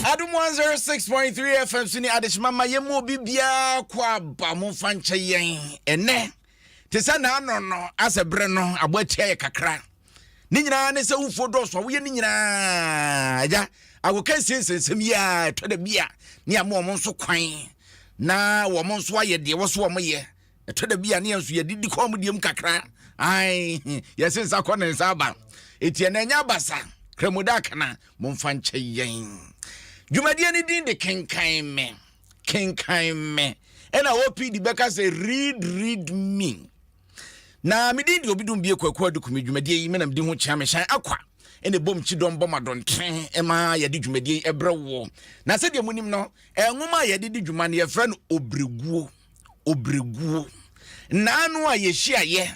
Adom 106.3 FM sini adeshmama yemo bibia kwa ba mo fanche yen ene te se na no asebre no aboatia kakra ni nyina ne se ufodo so wo ye ni nyina aja agoka sensensem ya to da bia ni amo mo nso kwan na wo mo nso aye de wo so wo mo ye to da bia ne enso ye didi ko mo diem kakra ai yesensa ko ne nsaba etie na nya basa kremuda kana mo fanche yen Jumadie ni din de Kenkan Me. Kenkan Me. Ena opi di beka say read me. Na me din di obi dum bie kwakwa dukumi jumadie yi menam di ho chia me hyan akwa. Ene bom chi dom bom adonten ema ye di jumadie ebrewo. Na se de munim no, enwoma ye di juma ne ye frɛ no obreguo. Na anu a ye hia ye.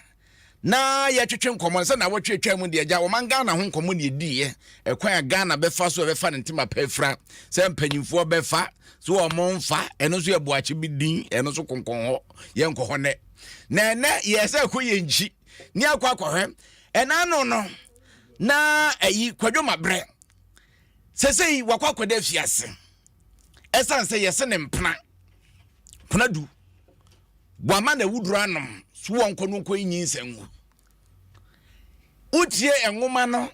Na ya twetwe nkomo se na wotwetwa mu de agya wo manga na ho nkomo ne di ye ekwan aga na befa so befa ne ntima pafra se mpanyimfo befa so wo monfa eno so ye boache bidin eno so konkon ho ye nkoho ne na ye se ko ye nchi ni akwa akwohwe ena no na ayi kwadwo mabre sesei wakwa kwada fiase esan se ye se ne mpna du bwama na wuduru anom so won kono ko yin nsangu utie enwoma no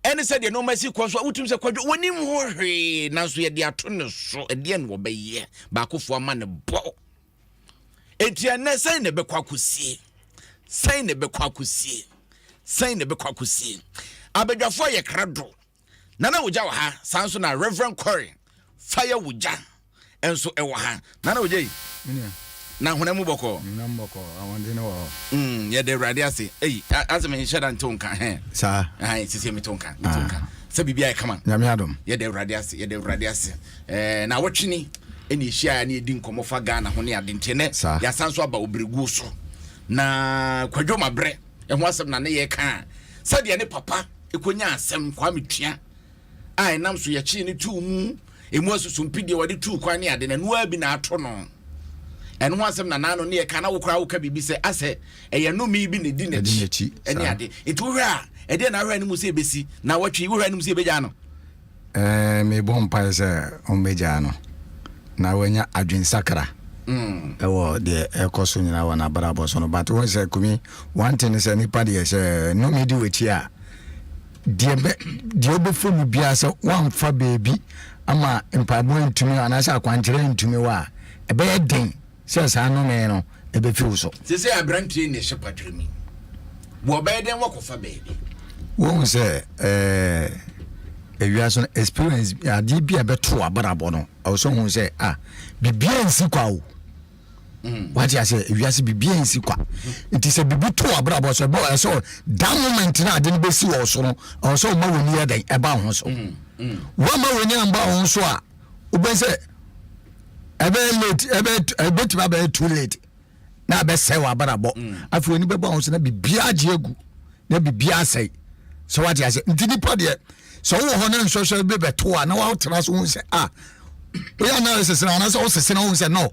ene se de no masi ko so utum se kwadwo wonim ho hwe na so ye de ato ne so e de no beye ba kofo ama ne bo etia ne sai ne be kwakosie abedwafo ye krado nana wogya wa ha sanso na Reverend Corey fire wogya enso e wa ha nana wogya yi na hunamu boko awonde no ye de radiase azeme sheda ntonka he sa sisi mitonka se bibia e kama nyame adom ye de radiase na wotwini eni hia na edi nkomofa Ghana ho ne ade ntene ya sanso aba obregu so na kwadwo mabre e ho asem na ne ye ka se de ne papa ekonya asem kwa metua ai nam so ye chi ne tu mu emu asusu mpide wode tu kwa ne ade na no abi na ato no eno wasem na nano ne ka na wokra woka bibi se ase eye no mi bi ne di na chi ene ade etu hwa ede na hwa ni mu se besi na watwi wo hwa ni mu se beja no me bom pa se on beja no na wanya adwen sakra ewo de ekoso nyina wana barabo so no but won se kumi one thing is nipa de se no me di wechi a de obefu mu bia se wan fa bebi ama empabo ntumi anasa akwankyere ntumi wa ebe ye den se no me no ebe fi so se abrantie ne hyepadremi wo be den wakofa baby won se ewiaso experience adi bia beto abarabo no also won se bibia nsi kwa o what you say ewiase bibia nsi kwa it is a bibi to abarabo so bo so that moment na ade be si wo so no also ma woni ya den eba ho so wo ma woni amba ho so a oben se ebe too late na be say wa barabo afi oni be ba ho so na bibia agegu na bibia sai so what you say ntini pode so wo ho na nsoso be beto a na wa tena so hu se we analysis na so sese na hu se no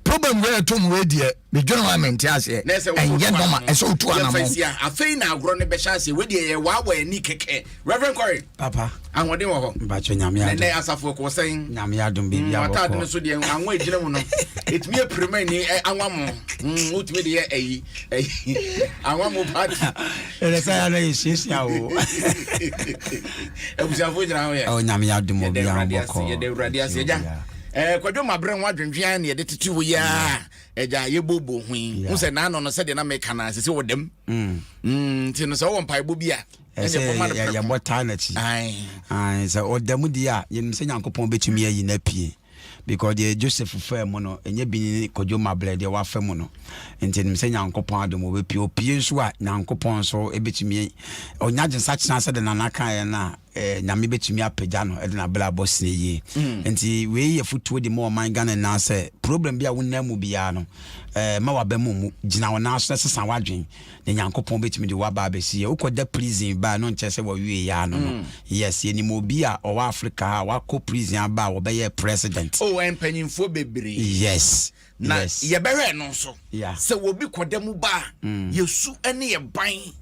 problem where to mu die be journalment ase and ye normal so to anamo afei na agro ne be chance we die ye wa ani keke Reverend Corey papa anwode wo ho bacho nyame adom ne asafo ko sen nyame adom be bia wata de so die anwa ejina mu no etimi prema ni anwa mo utimi de ayi anwa mo party ele say ala yesisia o ebusia fo jina ho ye o nyame adom o bia boko ye de radiase ja kwadwo mabre nwa dwendwan ne de tete wo ya eja ye bobo hwin hu se na no se de na meka na se wo dem ti no so wo mpa ebo bia ya bota na chi ai so o dem dia ye se nyankopon betumi ayi na pie because the Joseph fam no enye bi kwadwo mabre de wa fam no enti se nyankopon adom o be pie so a nyankopon so ebetumi onyaje sachina se de na naka ya na nyame betumi apagya no e de na bla boss ne yi enti we ye futuo de mo man Ghana na se problem bia wonna mu bia no ma wa ba mu gina wona so sesa wadwen ne nyankopon betumi de wa ba besi ukoda prison ba no nche se wo wie ya no yes ye ni mo bia o wa Africa wa ko prison ba wo be ye president empanyimfo bebre yes na ye behwe no so se wo bi koda mu ba yesu ene ye ban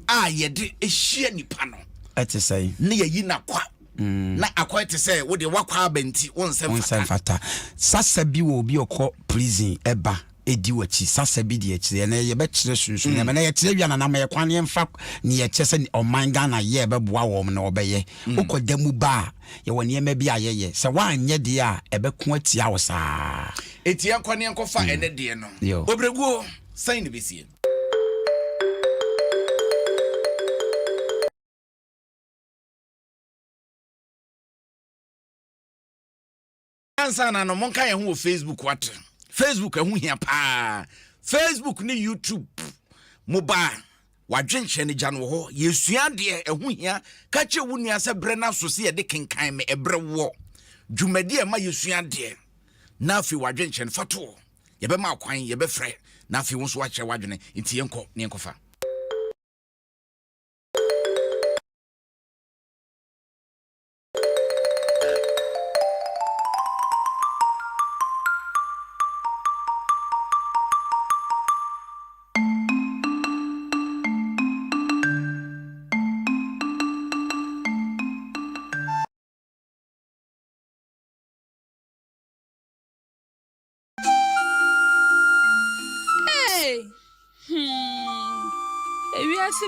a ye de ehia nipa no Ete say. Ne yi na kwa. Na akwa te say wo de wakwa abenti wonsem fata. Sasa bi wo bi okọ prison eba edi wachi sasa bi de akire na ye be kire sunsun na ye kire wi na na ye kwan ye mfa ne ye kire se oman Ghana ye be boa wo na obeye ukodamu ba ye woni ema bi ayeye se wa anye de a ebe ko atia wo saa etia kwane enkofa ene de no obregu sign be sie ansana no monka ye ho Facebook wat Facebook ehu hia pa Facebook ni YouTube mobile wadwenche ne gya no ho yesua de ehu hia ka che wunu ase bre na so se ye de kenkan me ebre wo dwumadi e ma yesua de na afi wadwenche ne fato ye be ma kwan ye be frɛ na afi wo so wa kye wadwene nti yenko ne yenkofa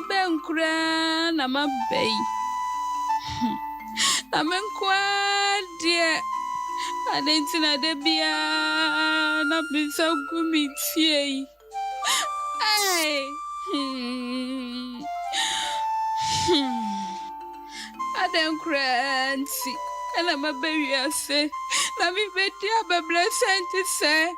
Benkura na mabei amenkwa die adentina de bia na bisa gumitie ai adenkura nti na mabei ase na mi bedi abeble senti se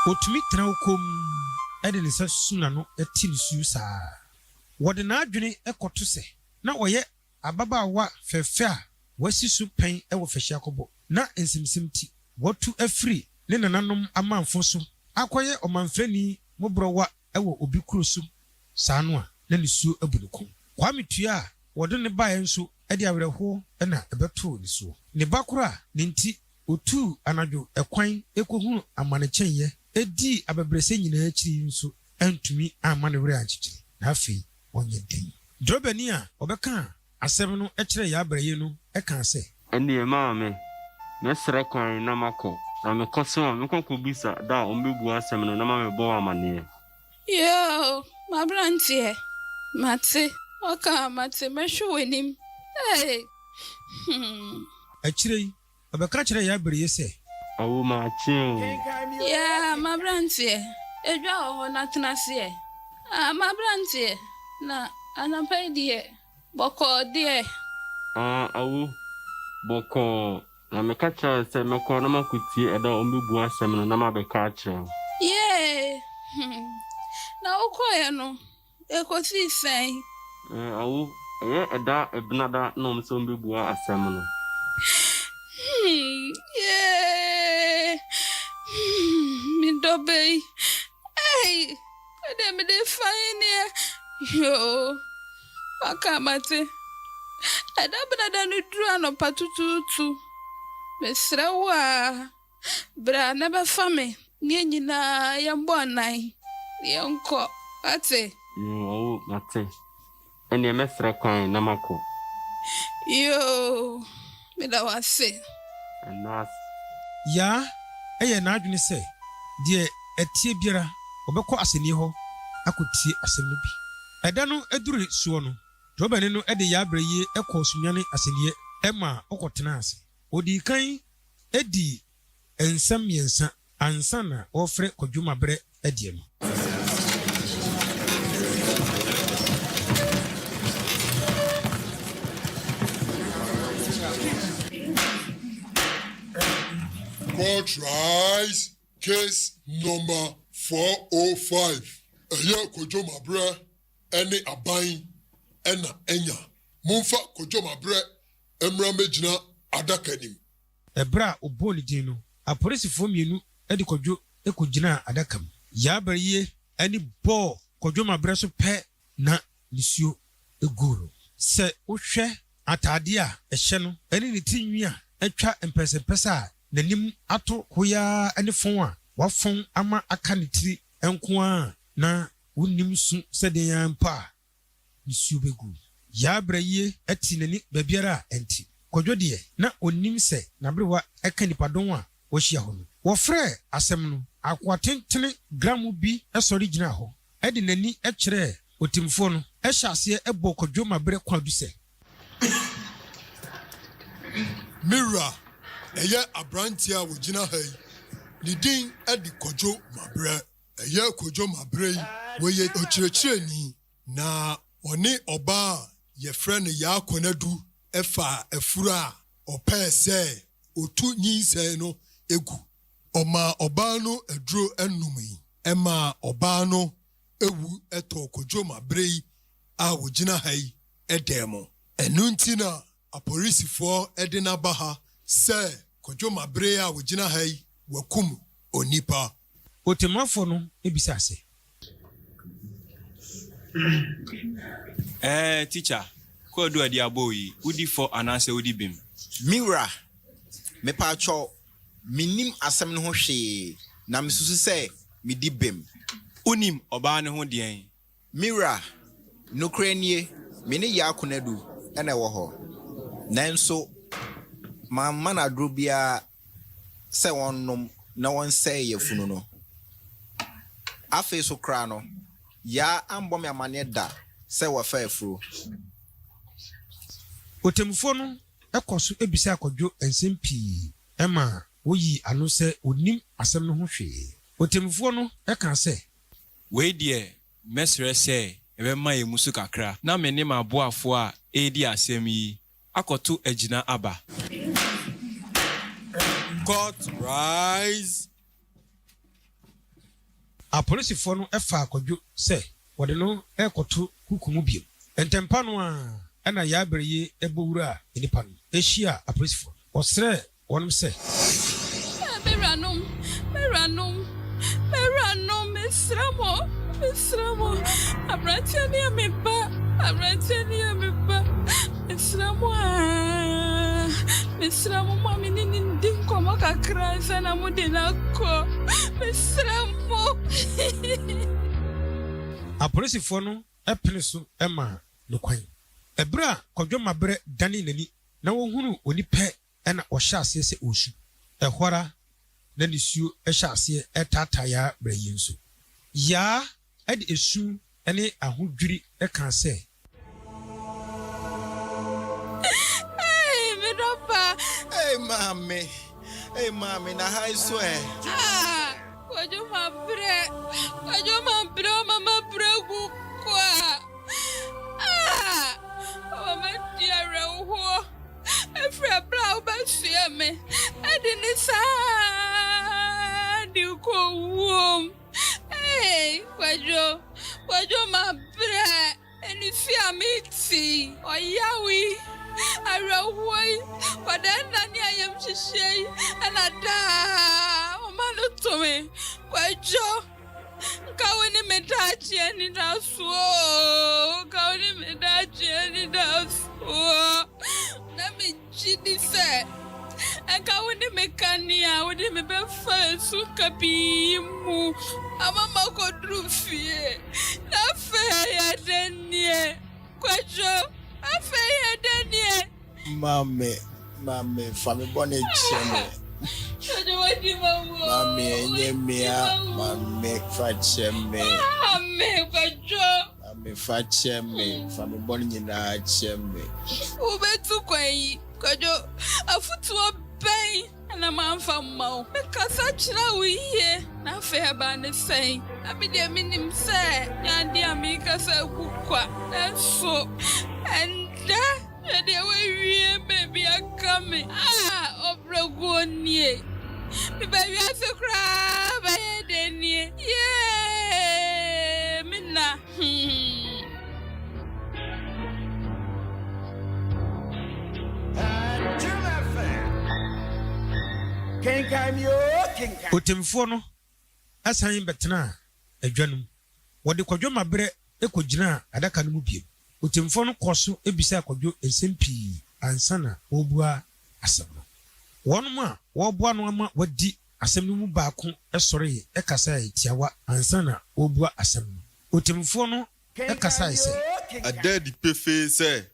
Otumi traukom ede ne sa suna no eti ne su saa wode na adwene ekoto se na oye ababaawa fefe a wasi su pen ewo fehia kobo na ensimsimti watu afri ne nananom amanfo so akoye omanfrani mobrowa ewo obi kurosu saa no a na ne su abunuko kwame tua wode ne bae nso ede awerɛho na ebeto ne so ne bakora ne nti otu anadwo ekwan ekohunu amanekyenye edi abebrese nyina akiri nso antumi amanewre ankyekye na afi onye den drobani a obeka asem no ekire ya abraye no eka se eni maame me sere kwan na mako na me koso me konkubisa da ombebu asem no na ma me bo amane yo mabrantie mate oka mate mehwenim hey akire obeka kire ya abraye se awu ma chin ya mabrantie edwa ho na tenase mabrantie na anampai die boko die awu boko na me kacha se me ko na makutie eda ombebu asem no na ma be kacha ye na ukoye no ekosi sen awu eda ebnada no mso ombebu asem no yeah Midobei hey me de fine yo akamate adabada no dru anopa tututu mesrewa bra na ba fame nye nyina yambo nan yenko ate yo mate ene mesre kwan na mako yo me da wase anas ya eye na adwene se de etie biara obekọ aseni ho akotie asem no bi eda no eduru suo no drobani no ede ya abraye ekọ sunwane asenie ema okotena ase odi kan edi ensam yensa ansana ofre kodwuma bre edie no Court rise, case number 405. Eye kojo mabre ene aban ena enya. Mumfa kojo mabre emra mejina adakanim. Ebra oboli din no apolisifo mienu edi kodwo ekogina adakam. Ya bariye eni bo kodwo mabre so pe na nisuo eguro. Se wohwe atade a ehye no eni ne tinwi a etwa empesempesa nanim ato hoya ene fon a wafon ama aka ne tiri enko a na wonim su sɛde yan pa nsuo begu ya abraye ati nani babiara enti kodwo de na onim sɛ na brewa aka nipadon a wɔhyia hɔ no wɔfrɛ asɛm no akwatentene gramu bi ɛsɔre gyina hɔ ɛde nani ɛkyerɛ otimfo no ɛhyɛ aseɛ ɛbɔ kodwo mabrɛ kwadu sɛ Mira ɛyɛ abrantia a wɔgyina ha yi ne din ɛde kodwo mabrɛ ɛyɛ kodwo mabrɛ yi wɔyɛ ɔkyerɛkyerɛni na ɔne ɔbaa yɛfrɛ no yaakonadu ɛfa afuru a ɔpɛɛ sɛ otu nyinsɛn no egu ɔma ɔbaa no aduro ɛnum yi ɛma ɔbaa no ewu ɛtɔ kodwo mabrɛ yi a wɔgyina ha yi ɛdɛm mo ɛnu nti na apolisifoɔ ɛde n'aba ha sɛ kodwo mabrɛ a wɔgyina ha yi wakum onipa otemafo no ebisa ase teacher ko do adi aboyi udi for anase udi bim Mira mepacho minim asem no ho hwe na mesusu sɛ medi bem unim oba ne ho deɛn Mira nokra nie me ne Yakonadu ɛna ɛwɔ hɔ nanso mamma na duro bia sɛ wɔnnom na wɔnsɛ yɛfunu no afei so kra no ya ambɔ me amane da sɛ wɔfa afuro otemfo no ɛkɔ ebisa akɔdwo ensem pii ɛma woyi ano sɛ onim asɛm no ho hwee otemfo no ɛka sɛ we deɛ mesrɛ sɛ ɛbɛma yɛ musu kakra na me ne maboafo a edi asɛm yi akɔto agina aba God rise apolisifoɔ no ɛfa akɔdwo sɛ wɔde no ɛkɔto kukumu bio ntempa no a ɛna yɛabrɛye ɛbɔwura nipa no ɛhyia apolisifoɔ ɔsrɛ wɔnom sɛ meranom mesramo abrantia ne ameba mesramo mami ni ndi nkɔmɔ kakra sɛ na mode no akɔ mesramo apolisifoɔ no ɛpene so ɛma no kwan ɛberɛ a kɔdwo mabrɛ dane n'ani na wɔhunu onipɛ ɛna ɔhyɛ aseɛ sɛ ɔsu ɛhɔra na ne suo ɛhyɛ aseɛ ɛtaataa yaa brɛ yi nso yaa ɛde esu ɛne ahodwiri ɛka sɛ Hey, mommy, na high swear. Kodwo mabrɛ mama brɛ kwa mama diare ho efre bra obasua me edi ni sa di ko wom kodwo mabrɛ eni fi amiti oyawi arawoi kodana ni ayam hihye anada o manu to me kodwo kawini medachi ani dasuo na me jidi se kawini mekania wodi me be fa su kabimu amama kodru fie na fe ya denie kodwo afe ya denie mame fami bone cheme Mami enye mea mame facheme mame facheme fami bone nyina cheme ubetu kwai kodwo afutu oben na manfa mawo mekasa kyira wiye na fe aba ne sen abide minim se nyande amikasa kukwa enso enda de we baby akame obrogoni mi baby asukra ba yedenie minna Kenkan Me Kenkan otemfo no asan betena adwanum wɔde kɔdwo mabrɛ ekɔgyina adaka no mu biem otemfo no kɔso ebisa kɔdwo ensem pii ansa na obua asɛm no wɔnom a wɔboa no ama wadi asɛm no mu baako ɛsɔre ɛkasa tiawa ansa na obua asɛm no otemfo no ɛkasa sɛ adadi pefe sɛ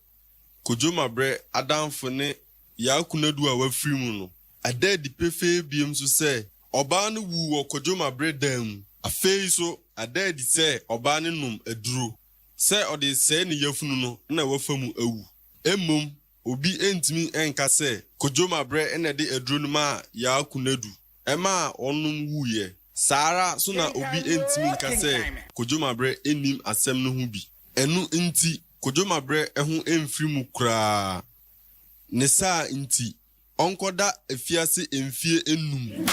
kojoma bre adamfo ne yakunadu a wafiri mu no adadi pefe biem so sɛ ɔbaa no wu wɔ kojoma bre dam afei so adadi sɛ ɔbaa ne nom aduro sɛ ɔde sɛ ne yafunu no na wafa mu awu emmom obi entimi enka sɛ kojoma bre ene de aduro no ma yakunadu ɛma ɔnom wuye Sara so na obi entimi nka sɛ kojoma bre enim asɛm no ho bi ɛnu nti kojoma bre ɛho emfiri mu kraa ne saa nti ɔnkɔda afiase emfie enum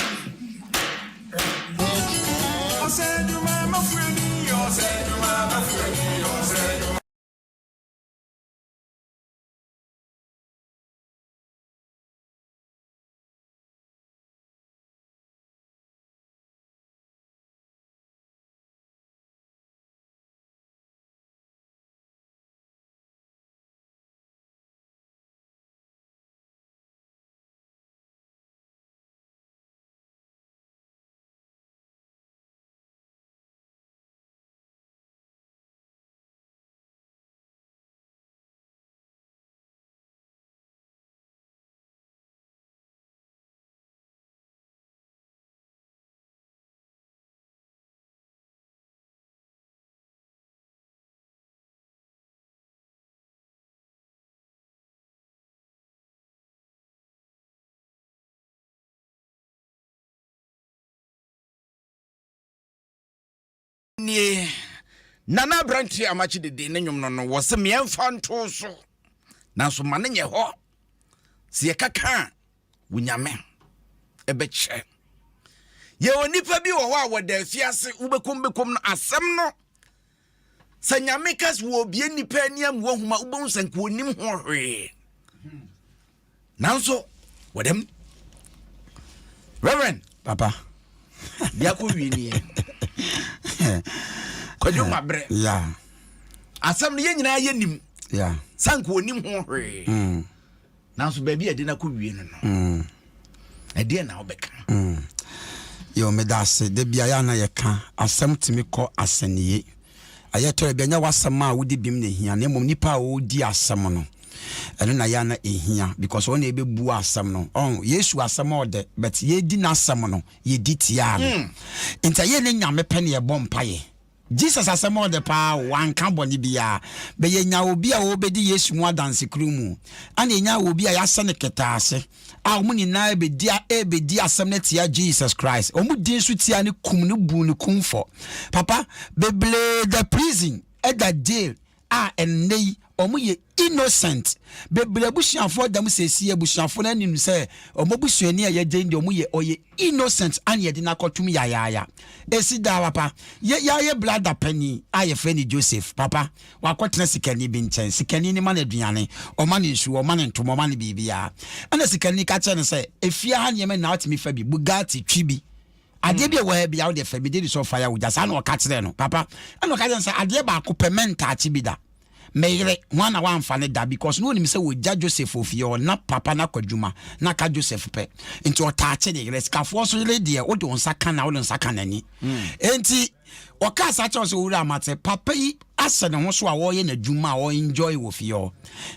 nie nana branti amachi de ne nwom no wo se me emfa nto so nanso ma ne nye ho se ye kaka wunyame ebeche ye onipa bi wo ho a wo da afiase ubekom no asem no sanyame kas wo bie nipa ani am wo huma ubon sanko onim ho hwe nanso wodem Reverend papa yakọ wi ni kojoma bre yeah asam no ye nyina ye nim yeah sanko onim ho hwe nanso ba bi ade na kọ wi no ade na obeka yo medase de bia ya na ye ka asam timi kọ asaniye ayetore bia nya wasam a wodi bim na hia na mom nipa a wodi asam no eno na ya na ehia because one ebebu asam no yesu asam ode but ye di na asam no ye di tia no nta ye ne nyame pe ne ye bompaye Jesus asam ode pa wan ka boni bia be ye nya obi a obedi yesu mu adanse krumu ana nya obi a yasa ne ketaase a omuni na ebedi asam na tia Jesus Christ omudi nso tia ne kum ne bu ne kumfo papa beble the prison at the jail and they omuye innocent bebre bushafo dam sesi bushafo na nim se omobusuani a ye gende omuye oye innocent an ye de na kotum ya esi da papa ye brother pani aye friend Joseph papa wakotena sikani bi nchen sikani ni man aduane o man nsu o man ntomo man bibia ana sikani ka che ne se efia ha ne me na otimi fa bi bugatti twibi ade bia wa bia wo de fa bi de so fire wo jasa na o ka kire no papa ana o ka je se ade ba ko pementa achi bi da meire wana wa mfane da because no nim se wo ja Joseph ofie na papa na kwadwuma na ka Joseph pe nti o taache de gre skafo so le de wo de onsa kana wo nsa kana ni enti o ka sa che so wura amate papa yi ase ne ho so a wo ye na dwuma wo enjoy wo fie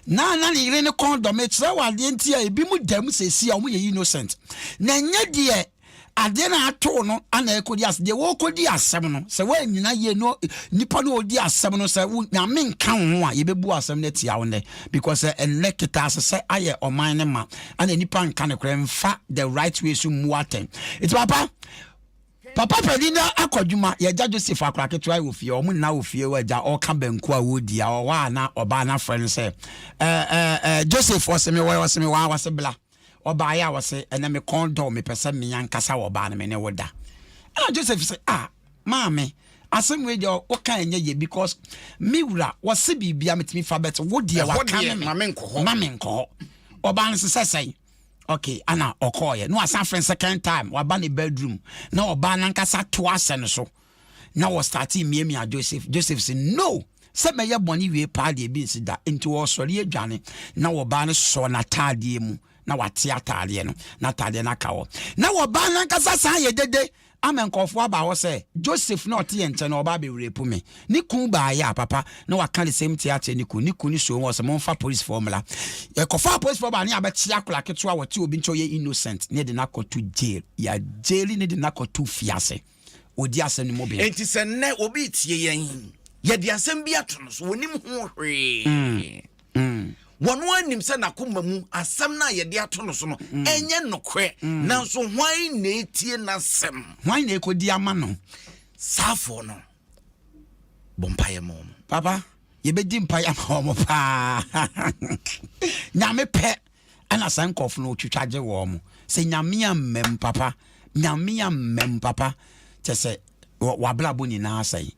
na ne gre ne condom e tre wa de enti a ebi mu dam sesi a wo ye innocent na nya de ade na ato no ana ekodi as de wo kodi asem no se wa nyina ye no nipa no odi asem no se na men kan ho a ye bebu asem na tia wo ne because elekita se aye oman ne ma ana nipa nka ne kra mfa the right way so mu aten it papa pedina akodwuma ye ja Joseph akra ketwa wo fie o mu na wo fie wa ja o ka banku a wo di a o wa na oba na friend se Joseph oseme wa wasebla oba ya wase ena me kondo me pesa me yankasa oba na me ne woda ana Joseph say maame asem we o ka enye ye because me wura wase bibia metimi fa bet wo de wa ka me mame nko oba nse sesai okay ana okoye no asa friend second time wa ba ne bedroom na oba nankasa to asen so na was starting me a Joseph say no se me ye boni we pa de bi nsida enti wo sori adwane na wo ba ne so na taade mu na wate atade no na atade na ka wo na wo ba na nkasa san ye dede amenkofo aba wo say Joseph na ote yen na oba be repu me ni kun ba ya papa na waka the same theater ni kun so wo say monfa police formula e kofa police formula ni abechi akola ketua wote obi ncho ye innocent ne de na to jail ya jail ne de na to fiase odi asem ni mo be enti se ne obi tie yen ye de asem bi ato no so wonim ho hwe Wanu anim se nakoma mu asem na ye de ato no so no enye nokwe nanso hwan na etie na asem hwan na ekodi ama no safo no bompaye mom papa ye bedi mpaye mom pa nyame pe ana sankof no twitwaje wo mo se nyame amem papa tese wabla boni na asai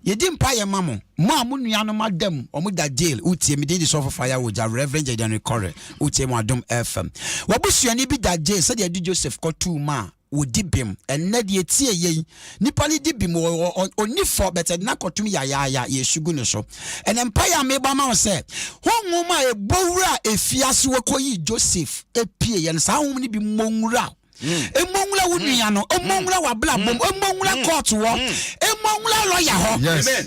yedi mpaye mamo mo amunu no madam omuda jail utie me dey so for fire wo ja Reverend Jaden Corre utie mo Adom FM wabusuani bi da jail se de Joseph kotu ma wodi bim enne de etie ye nipa ni di bim oni for better na kotum ya ye sugu no so ene mpaye me ba ma wo se honwo ma e bowura efiase wakoyi Joseph epie ye sa honwo ni bi monwura emonwula wunia no emonwula wabla bom emonwula court wo emonwula lawyer ho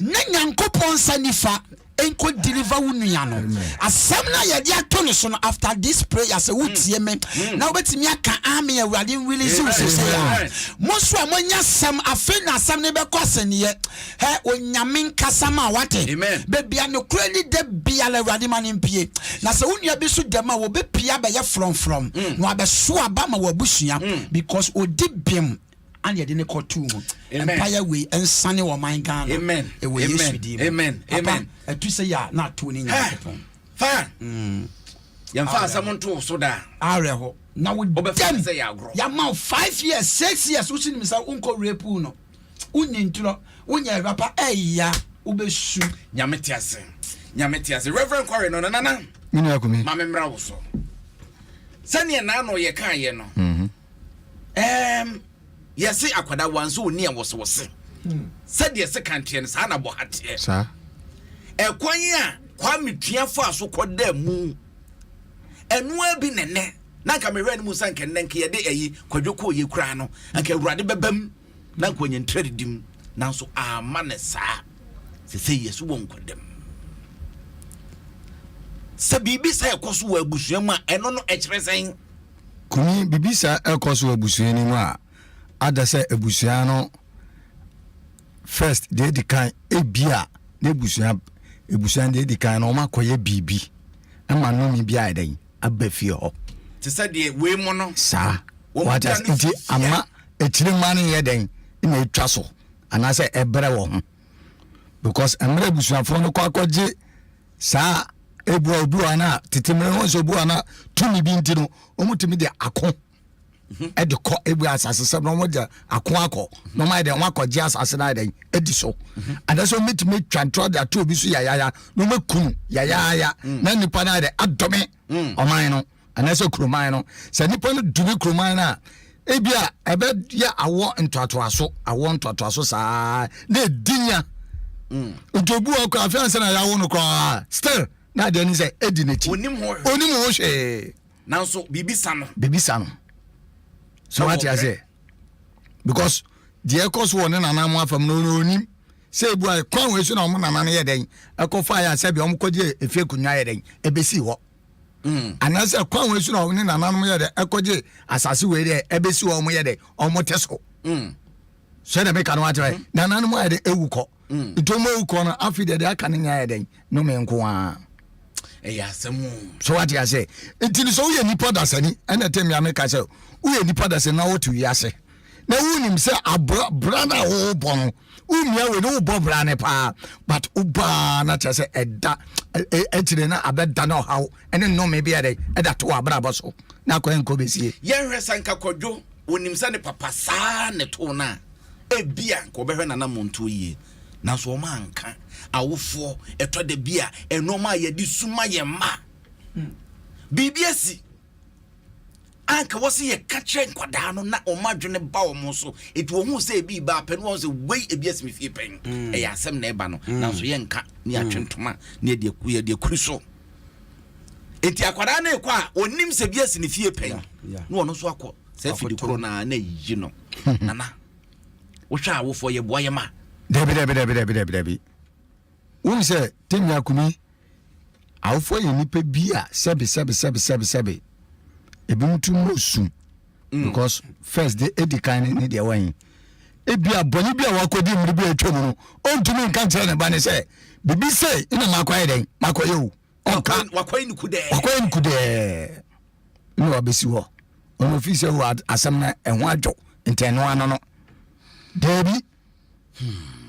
na nyankopon sanifa enko deliver wunia no asem na ye dia to no so no after this prayer say wutie me na obetimi aka ame awurade really so say moso amonya sam afi na sam ne be kwasene he onyame nkasama wate bebia no kura ni de bia la awurade manimpie na se wunia bi so dema wo be pia be ye from no abeso aba ma wabusua because odi bim and ye didn't call two empire way and sunny or mine can amen amen and to say ya not two in fire yan fa someone to so da areho now we say ya grow ya mouth 5 years 6 years which in misa unko repu no unyintro unya rapa ya ubesu nyametiase Reverend Corey no nana mini akumi ma memra wo so sane na no ye kan ye no yesi akwada wanzo oni awose said yesi kantie sa na bo hatie sa ekwan a kwa metuafo aso koda mu enu abi nene na ka mehwe mu sanke nenke ye de ayi kwadwoko ye kura no anka awurade bebam na kwanya ntredidim nanso ama ne sa se yesu won kodam sa bibi sa ekoso wa abusua mu a eno no ekire sen kuni bibi sa ekoso wa abusua ni mu a adase abusua no first they dikan ebia na ebusua de dikan no makoye bibi ama no mi bia edan abafie ho te sa de we mo no sa what is it ama etire mane ye den na etwa so anase ebre wo ho because emre abusua fo no kwakoje sa ebu ana titimre ho so bu ana tumi bi ntino omutimi de akon edi ko ebu asase se no mo de akon no ma de won akogye asase na de edi so adaso mitimi twantro da to obi so yaya no makunu yaya na nipa na de adome oman no anaso kroman no se nipa no dubi kroman na ebia ebe ya awo ntoatoaso saa na dinya ojobu akọ afianse na yawo no kwa still na de ni se edi nechi onim ho hwe nanso bibisa no so what you say because the echoes won na nam afam no onim say bu akwan we so na mo nana ye den ekofa ya se bi om koje efie kunwa ye den ebesi ho anase akwan we so na oni nana no ye de ekoje asase we de ebesi ho mo ye de omo teso so na be kan wa try nana no mo ye de ewuko itomo ewuko no afide de aka nya ye den no me nko a eya semu so what you say until so ye nipa dasani ena tem ya make say uye nipa dasani na wotu yase na wunim se brother wo bon umia we no bo brane pa but uba na chese eda etire na abeda na hawo ene no me bia de eda to abraba so na ko enko besie ye hwesanka kodwo wonim se ne papa saa ne to na ebia ko behwe na na monto yie na so ma anka awofo eto de bia enoma ye di suma ye ma bibiasi anka wose ye kache nkwada no na omadwene ba omo so etu ohu se bi ba pe no se wei ebiasi me fie pen e ya asem na eba no na so ye nka ni atwentoma na de kuri so enti akwara na ekwa onim se bia se ne fie pen no ono so akọ se fidi kro na yi no nana wo hwa awofo ye boye ma Debi. Won say Temia Kumi awofo ye nipa bia sebe ebi mutu mosu because first the edikan ni de wan ebia boni bia wakodi mri bia atwa mu no ontumi nka tere ne ba ne say bibi say ina makwaye den makwaye o onka wakwaye nkude no abesi ho ono fi say wo asam na ehwo adwo nteno ano no debi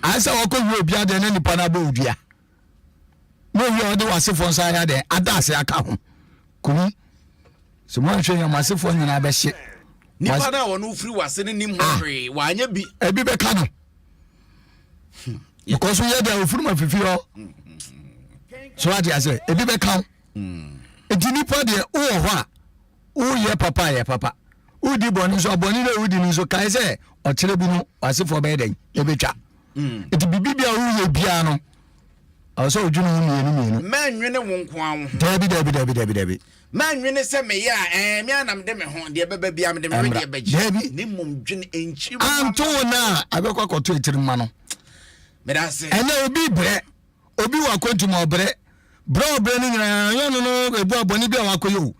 asa wakọ obi ade na nipa na ba odua no wi ode wasefo nsa ya de adase aka ho kumi so mo hwe ya masefo nyina ba hye nipa na wonu firi wase ne nim hwe wanya bi ebi be ka no because we dey ofuru mafifi ho so ade ase ebi be ka edi nipa de o ho a o ye papa udi boni so boni na udi ni so kai se o kire bi no wasefo be den ebetwa eti bibia o ye bia no also ojunu mienu manwene wo nko awo debi manwene se me ya me anam de me ho de beba bia me de me de beje ni mum dwene enchi anto na abekwa koto etirima no me da se ene obi wa kwantu mo bre ni nyina yo no ebu aboni bia wa koyo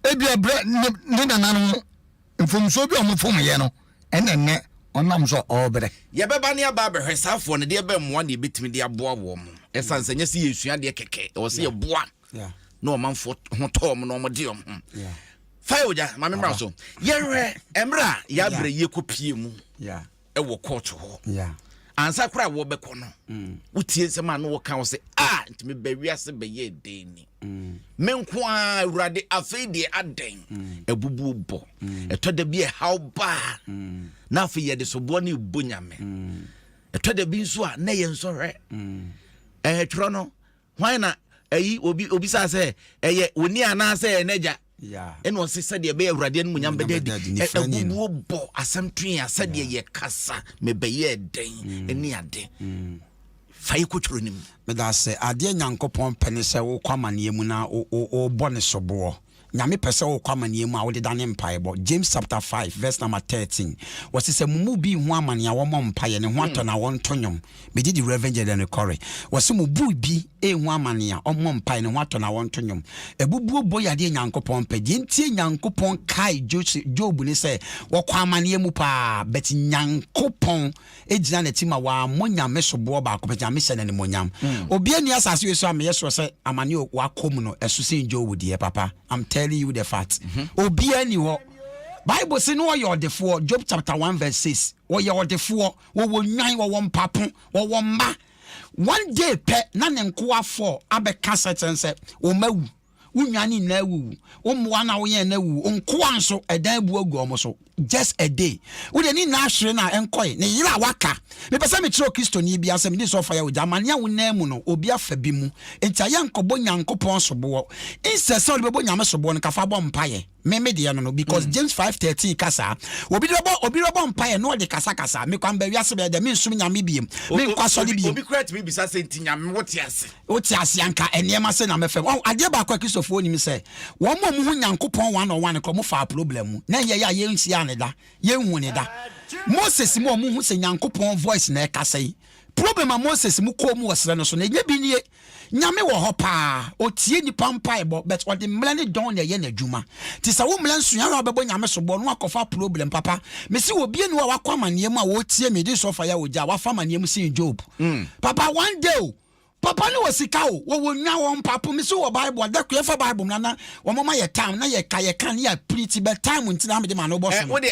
ebia bre ni nananu mfomso bi omfom ye no ene onam so obre ye beba ne aba behwesafo ne de be moa ne betimi de aboa wo mo esanse nya se yesua de keke o se ye boa no omanfo ho tom no mo de om fayoja ma me mra so ye hwe emra ya bre ye kopie mu e wo court ho ansa kra wo be kono utie sema no wo kan wo se ntimi ba wiase be ye deni menko a urade afeidi aden ebubu bo etoda bi e how ba na afi ye de sobo ne bonyame etoda bi nso a na ye nso hwe tro no hwan na ayi obi sa se eye oni ana se enaja eno o se sade be urade no munyam be de ebubu bo asem twen asade ye kasa me be ye den eni ade fai kuturo nim me da se ade nyankopon pene se wo kwamane mu na o bone sobo nyame pese wo kwamane mu a wo de dane mpaebo James chapter 5 verse number 13 wose se mumu bi hu amane a wo mom mpaye ne ho atona wo ntonyom me di revenge and recovery wose mu bu bi hu amane a omom mpaye ne ho atona wo ntonyom ebubuo boya de nyankopon pe di ntie nyankopon kai Job ni se wo kwamane mu pa bet nyankopon ejina na tima wa monyame sobo ba ko pe nyame se ne monyam obi ani asase we so am yeso se amane wa kom no eso se Job die papa I'm telling you the fact. Obi ani ho. Bible say no your defo Job chapter 1 verse 6. Wo your defo wo nwan wo mpapo wo mma. One day pe na ne nko afọ abeka setense wo mawu. Unwani na wu. Wo mwa na wo ye na wu. Nko anso edan bu agu omo so. Just a day. Wo de ni na ahwere na enkoy. Ne yira waka. Me pese me tro Kristo ni bia se me di so fa ya wo jamane ya wo na mu no obi afa bi mu. Enta ya nkobo nyankopon sobo. Inse se obi bo nyame sobo no kafa bo mpaye. Me de no because James 5:13 kasa. Obi robo mpaye no de kasa. Me kwamba wiase be de me nsum nyame biem. Me nkwa so de biem. Obi create me bisa se nti nyame wote ase. Wote ase anka enema se na mefem. Ade ba kwa Kristofo ni me se. Wo mo hu nyankopon 1-on-1 ko mo fa problem mu. Na ye ya ye nsia ne da. Ye hu ne da. Moses mo hu se nyankopon voice na kasa yi. Problem a Moses mu ko mu wasre no so na ye bi nie. Nyame wo ho pa o tie ni pampa ebo but o de mlane don ye na dwuma ti sa wo mlan so ya bebo nyame so bo no akofa problem papa me si obi enu a wakwa mane mu a wo tie me di so fa ya oja wa fa mane mu sin Job papa one day papa ni wasika wo nwa wo mpapo me si wo Bible da ku fa Bible na wo mama ye time na ye kan ya pretty be time ntina me de ma no bo so wo de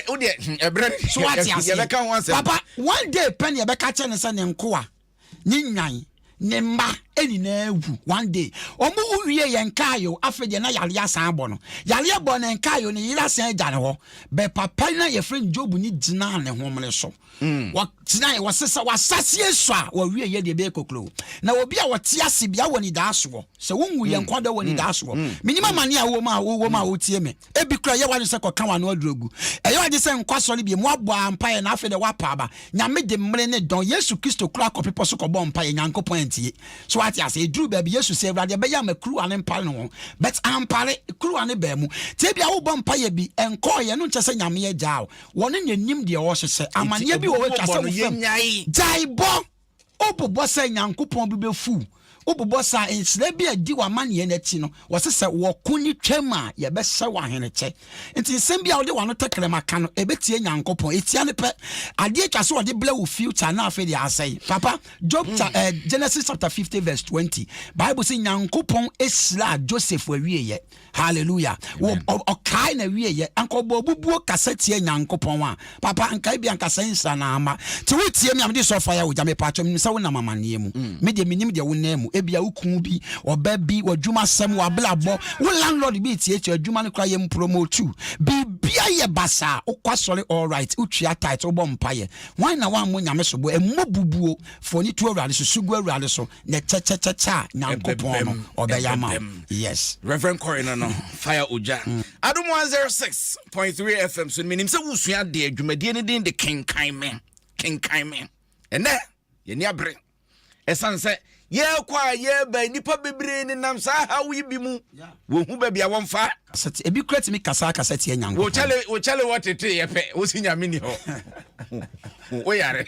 ebre so ye be kan one papa one day pen ye be ka che ne se ne nko a ni nwan ne mba eni na ewu one day omu wiye ye nkayo afede na yale asan abo no yale abo na nkayo ne yira san agya ne ho be papa na ye friend Job ni gina ne ho mle so wa tina ye wasesa wasase eso a wa wiye ye de be koklo na obi a wote ase bia woni da so se wonwu ye nkwada woni da so minima mane a wo ma wo tie me ebi kra ye wani se koka wa no adrogu eyo ade se nkwaso ne bi mu abo ampa na afede wa pa aba nyame de mle ne don Yesu Kristo kra ko pepo so ko bo mpa ye nyankopon antie so what I say drew baby yesu say brother be ya me crew an empire no but ampare crew an be mu te bia wo bompa ye bi enko ye no nche se nyame ye jao woni nyanim de wo hye amanye bi wo wetwa se wo fam jai bo obobo se nyankopon bi be fu obobo sa ensre bi adi wa mane na ti no wo se wo kuni twema ye be se wa hene che nti sem bia wo de wa no tekere maka no ebetie nyankopon etia ne pe ade atwa se wo de bla wo future na afi de asai papa Job Genesis chapter 50 verse 20 Bible say nyankopon esra Joseph awie ye hallelujah wo okai na wie ye anko bobubuo kasetie nyankopon a papa ankai bia nkasa nsra na ama ti wo tie me am de so fire wo jame pa atwom se wo na mamane mu me de minim de wo na mu ebia ukun bi oba bi wadwuma sem wa blabo wo landlord bi tie adwuma no kra yem promote bibia ye basa ukwasore all right utwia title bo mpaye wan na wan mo nyame so bo emobubuo foni to awrade so sugu awrade so na cha nyankopon no obeyama yes Reverend Corina no fire oja Adom 106.3 FM so minim se wusua de adwumadie ne din de Kenkan Me ene ye ni abre esanse ye kwa ye ba nipa bebre ni nam sa ha wi bi mu wo hu ba bia won fa kasati ebi kreti mi kasa kasati nyanko wo chale what it ye pe wo si nyame ni ho wo yare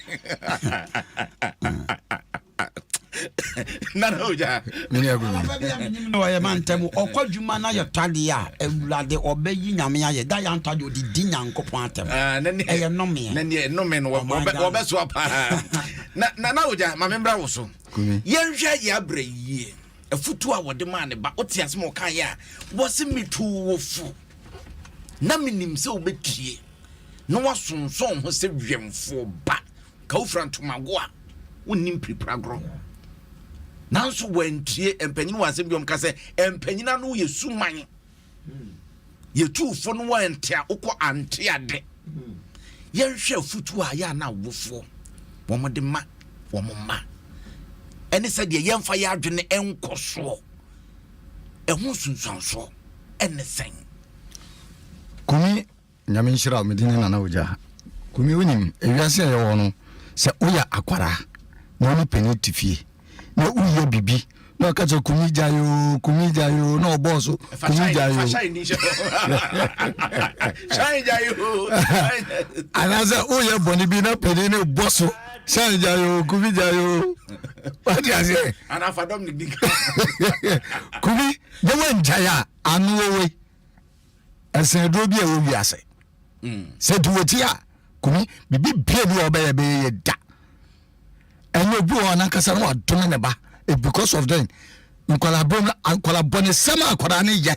na no ja mini agu no ye mantem okwadwuma na ye tade a ewurade obayi nyame aye da ya ntade odi di nyankopon atem eye nome no obe so apa na oja ma membra wo so yenhwe ya brayie afutu a wode ma ne ba otiase mo kan ya wo se mitu wo fu na minim se obetie no wasonson ho se wemfo ba ka ufrantomago a wonim pripragro nanso wantie empanyin wa asem biom ka se empanyina no yesu man yetufo no wantia ukọ antiade yenhwe afutu a ya na wofo womode ma womma ene se de yemfa ya adwene enkoso ehun sunsanso ene sen kumi nyame nshira medine na oja kumi wonim ewiase ye wo no se oya akwara na oni penifie na uye bibi na kacho kumi jayo na oboso kumi jayo shine jayo anaza oye boni bi na penine boso shine jayo kumi jayo what you say ana fadom ni kumi de wan jaya anu we ese do bi e wo wiase se duwoti a kumi bibi bie bi obeye be da enyo bi wona kasa no adome ne ba because of them nkwala bone sama akwara ne ye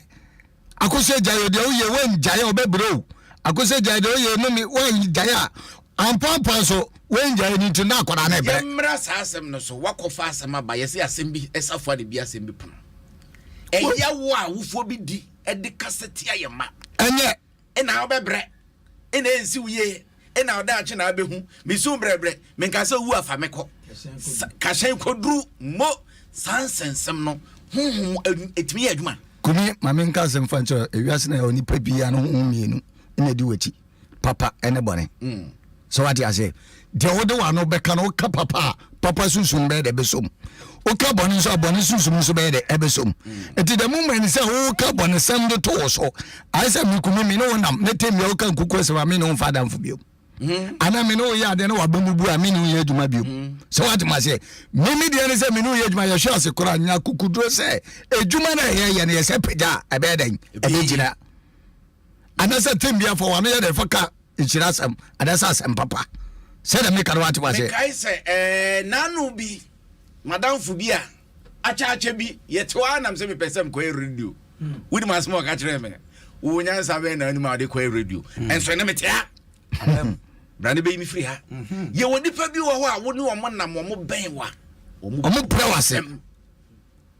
akose jayo de oye wen jayo obebro akose jayo de oye no mi wen jaya ampampa so wen jayo ni tuna akwara ne be yemra sa asem no so wakofa asem aba yesi asem bi esafo de bi asem bi pono eya wo a wofo bi di e de kaseti ayema enye ena obebre ena ensi uye ena oda ache na abehu misu brebre menkase wu afa meko kashen kodru mo sansensem no honhom etimi adwuma kumi mamenka sem fancho ewiase na oni pabia no honmienu ina di wachi papa ene bone so what you say de wode wa no beka no ka papa susum be de besom o ka bone so abone susum so be de ebesom enti de moment say o ka bone sem de to so ai say mi kumi mi no nam ne temi o kan kuku se ma mi no fada mfu bio ana me no ya de no wa bamubu a mi no ye adwuma bio so what you say mimi de ne say mi no ye adwuma ye hwe ase kora nya kukudro say adwuma na ye ne ye say peja ebe den ebe gina ana say tembia for wa no ye de faka ichirasam ada say asem papa say de me kan what you say kai say nanu bi madam fubia acha bi ye to anam say me person ko radio wudi masmo ka kire me wo nyansa be na ani ma de ko radio enso ne metia brand be mi free ha ye woni pa bi wo ho a wo ne wo nam wo ben wa omo brewase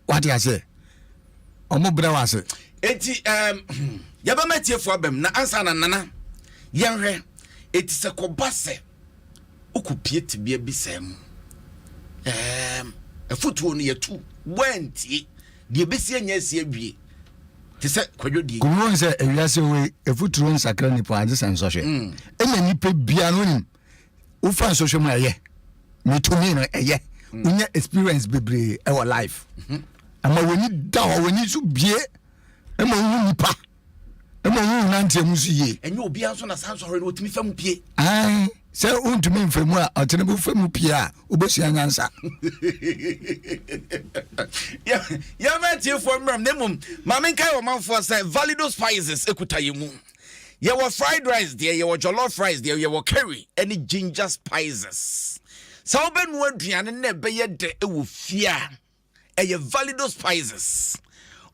what you say omo brewase eti ya ba matiefo abem na ansa na nana yenhwe eti se kobase okupie tibia bi sem afutuo no yetu wanti de besi anya asi awie te se kwadwodie kumon se ewiase we efuturo nsakra ni po ade sensohwe ena nipa bia no nim ufa sohwe mu eye metumi no eye unya experience bebre our life ama woni da woni so bie ama wu nipa ama wu nante musu ye enye obi anso na sansori no otimi fam pie ai se untumi mfemu a otene bu femu pie a obesu anyansa ya meti for mram nemum ma menkai o manfo say Valido Spices ekuta yemu ye were fried rice there, ye were jollof rice there, ye were curry, any ginger spices. So ben aduane na be ye de ewu fia. Ye Valido Spices.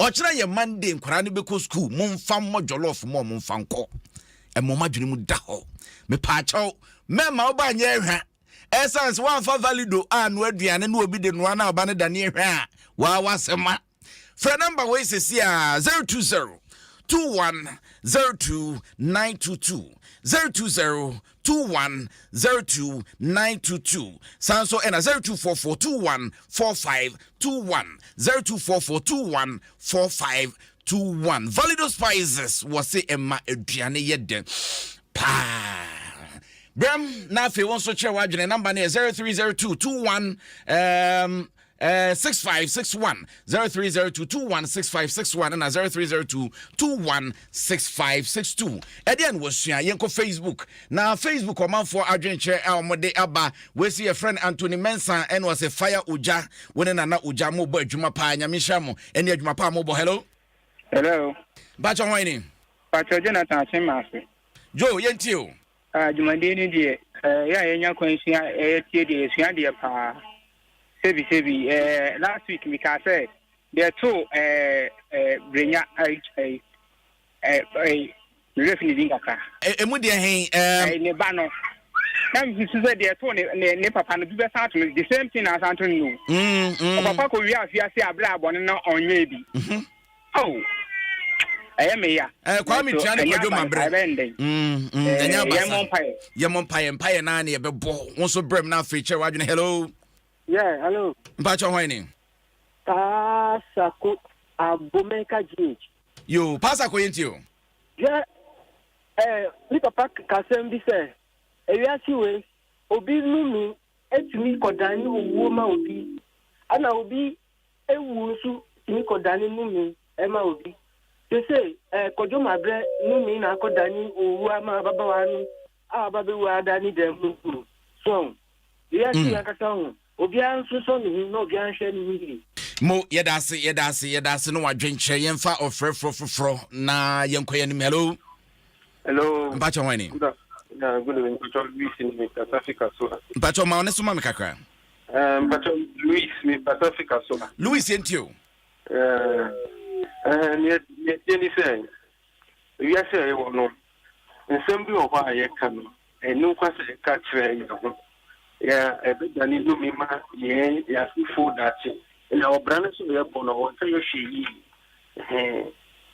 Ochira ye Monday nkwara ne be ko school, momfa mo jollof mo momfa nko. E mo madwene mu da ho. Me pa chaw, me ma oba nya ehwa. Essence one for Valido anu aduane na obi de no na oba ne da ne ehwa a. Wa wasema. Phone number we say 020 2102 020 2102 Sanso and 0244 214521 0244 Valido Spices was say Emma Adriane Yede pa Bram na fe won so che wadwene number na 0302 21 6561 0302216561 and 0302216562. Edian was yenko Facebook. Now Facebook or man for adventure mode aba we see a friend Anthony Mensah and was a fire uja when na uja mo boy juma pa nyamishamo and ya juma pa mo bo hello. Hello. Bacho wani. Bacho Jonathan Chemase. Joe yentio. Juma de ni de ya yenya kwansia tie de sua de pa. Sebi last week we can say there two brenya refinishing kaka emu de hen ne ba no na me say there two ne papa no be start the same thing as Anthony no papa ko wi afia se abla abone na onye bi oh me ya kwa mi tiane ko do mabre enya ba ye monpaye na ne be bo won so brem na feature wadwene hello. Yeah, hello. Mpacho hwani? Pasako abomeka GH. Yo, pasako yentio. Yeah. Ni papa kasem bi se. Ewiasi we obi nunu etumi kodani owo ma obi. Ana obi ewu nsu tumi kodani nunu ema obi. Say kojo mabre nunu na kodani owo ama baba wanu. Baba wa dani dem. So, ewiasi akasa ho. Obian so me no obian hwe ni mo yedase no wadwenche yemfa ofrefrofro na yenkoye ni hello mpacho wani good evening Luis in Pacifica so mpacho ma oneso ma mekakra mpacho Luis in Pacifica so Luis entio ni say we are say we no nsem bi o kwa ye kan no enu kwa se ka kire ye ho yeah, everybody do me ma yeah, food that and our brand so we are born or tell you she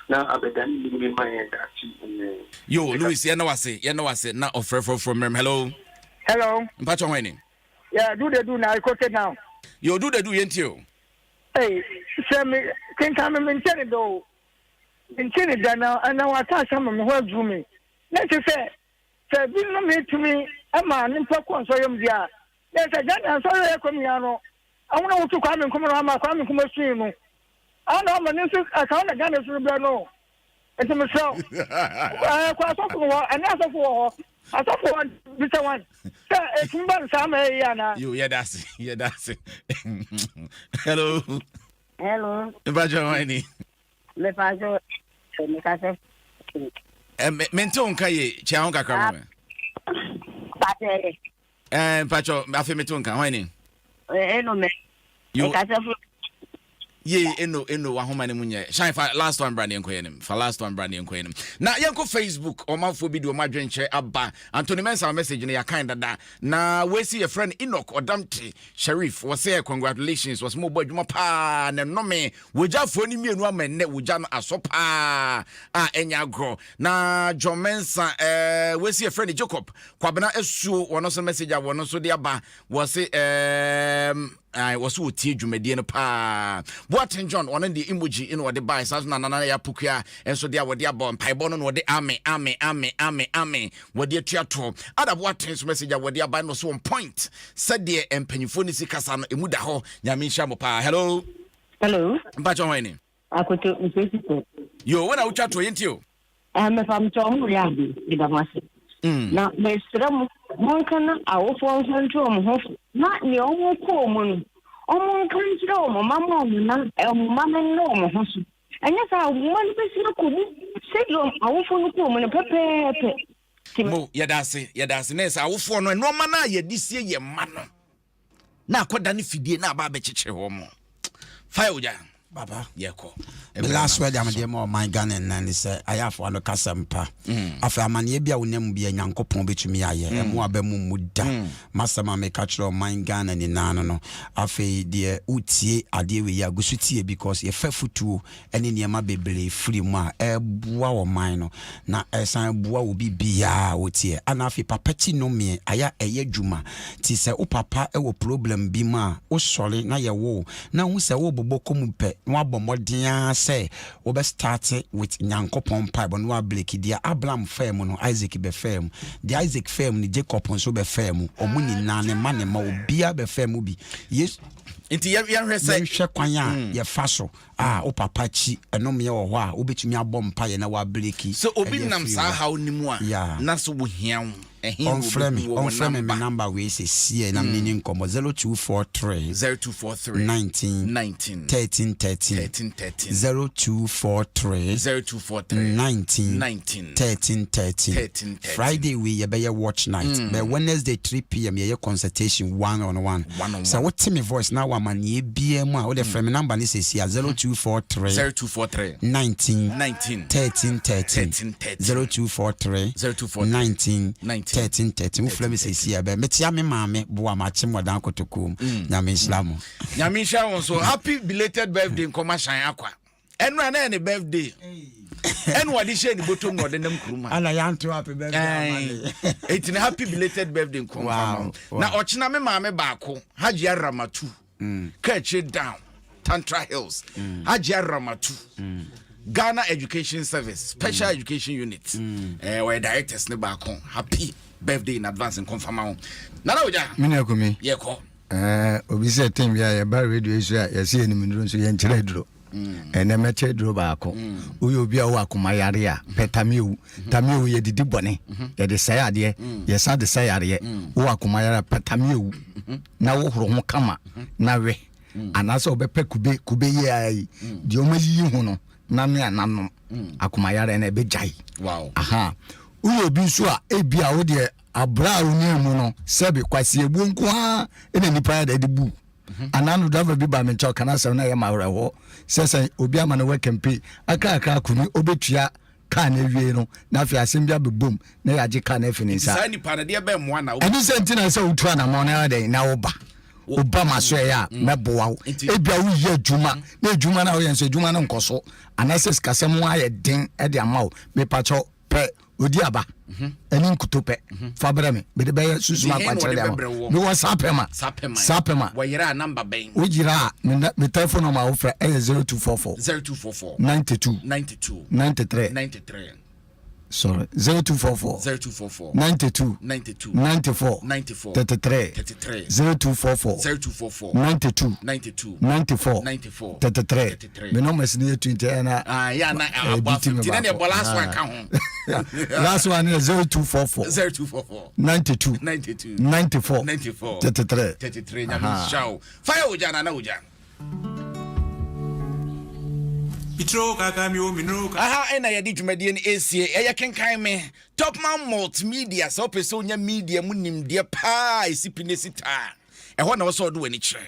now abedani do me ma that yo Louis you know wase na offer from hello mpacho wani yeah do now I cook it now yo do yentio hey say me Kenkan Me mention do mention it now and now attach some me ho do me let's say bi no me to me ama nimpa konso yom dia na se jana so ye komiano awona wutu kwa me nkomo ama kwa me nkomo sui no ana ma ninsu aka na jana so bia no etime so kwa so ko ana so ko asofo bisa wan se etimba sama ya na yo that's hello bajo wani le fajo me kase menton kaye chia kakra mo Pacho, afi metunka, wani? Eno me. Ye eno wa homa ne munye. Shine for last one brand enko yenim. For last one brand enko yenim. Na yenko Facebook o manfo video madwenche aba. Anthony Mensah message ne ya kind da. Na we see a friend Enoch Odamte Sheriff was say congratulations was mo boy dwuma pa na no me wojafo ni mienu amenne woja no asopa enya gro. Na John Mensah we see a friend Jacob Kwabena esu wono so message a wono so de aba was say I was so tea dwumadi no pa Boaten John one the emoji in what the buy so na ya pukua enso dia wo dia bomb pai bono no de ame wo de tuato ada Boaten so message wo de buy no so on point said the empanyfo ni sikasa no emu da ho nyame hia mo pa hello mpa cho hwan ni akoto mfesito yo wona wo tuato yentio me fam cho mu ya bi da mase na me sram mon kana awofo nso mo ho na ne omo ko mu no omo kan jira omo mama omo na omo mama no omo ho so anya sa mon be sira ko bu se yo awofo no ko mu no pepepe mo yadase na sa awofo no no ma na yedisie ye ma no na akoda ne fidie na aba be kyekyere ho mo fire oja Baba, yeko. The last word I'm dear more my gun and say I have one casampa. After a man yebia will never be a yanko pombe to me. I am more be muda. Master me catch your mind gun and in nano. Afe dear utie ade we ya gusutie because ye fair futu any near my baby free ma e boa or mine na esan boa will be bia utie. And afi papeti no me aya eye juma. Ti se o papa e wo problem bi ma o sole na ye wo na hu se wo bobo komupe no abomodin say we be start with nyankopon pipe no ableki dia Abraham firm no Isaac be firm the Isaac firm ni Jacob so be firm omu ni nane ma ne ma obia be firm bi yes inti ya hwese hwe kwan a ye fa so o papa chi enom ye wo ho a obetumi abom pa ye na wa bleki so obi nam sa ha onimu a na so wo hian on frame me number we say see na mini nkomo 0243 19 13 13 Friday we ye be watch night but Wednesday 3 p.m. ye consultation one on one so what me voice now am na e bia mu a wo the frame number ni say 0243 19 13 0243 19 we flame say see be metia me maame boa ma che modan kotokom nyame islamu nyame sha so happy belated birthday nkoma shan akwa enra na any birthday enu wadi she ni botom no de nam kuruma ala yanto happy birthday it na happy belated birthday nkoma na ochina me maame baako Hajia Ramatu Kache down Tantra Hills Hajia Ramatu Ghana Education Service Special Education Unit we directors ne baako happy birthday in advance and confirm on nana oja minakumi yeko obi se tem ya ba radio isu ya se ni minuro so ye nkyere duro ene meche duro baako uyo obi a wo akoma yare a petamiu tamiu ye didi bone ye de sai ade ye sa de sai yare wo akoma yare petamiu na wo horo ho kama na we anasa obepe kube ye ai di o mayi hu no nanu ananom akoma yare na be jai wow aha uyo obi so a ebia wo de abra oniamu no sebe kwase ebu nko ha ene nipa ya de bu ananu driver bi ba me cho kana se na ye mawreho sese obi ama no wekempe aka kunu obetua ka na wie no na fi asem bia bebom na ya je ka na fininsa sai nipa na de be mo na eni sentina se utu na mo na de na oba maso ya meboa ebia wo ye adwuma na adwuma na wo ye nso adwuma na nkoso anase skasem aye den e de amawo me pacho pe odi aba eni nkutope fabra me be de be susuma kwa kire de me wo sapema wo yira number ben wo jira me telephone ma wo fra 0244 92 93 sorry 0244 92 94 33 0244 92 94 33 me no mesne 20 na ya na abafiti na last one ka ho last one is 0244 92 94 33 nyame show fire oja na oja Pitro kaka mi o minro aha ena yedi dwumadie ni esie eye kenkan me Topman multimedia so pese onya media mu nimde pa esipine sita eho na wo so do wani kire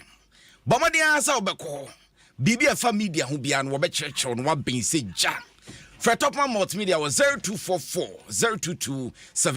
bomode asa obekọ bibi afa media ho bia no wo be kire no wa ben se ja for Topman multimedia was 0244 022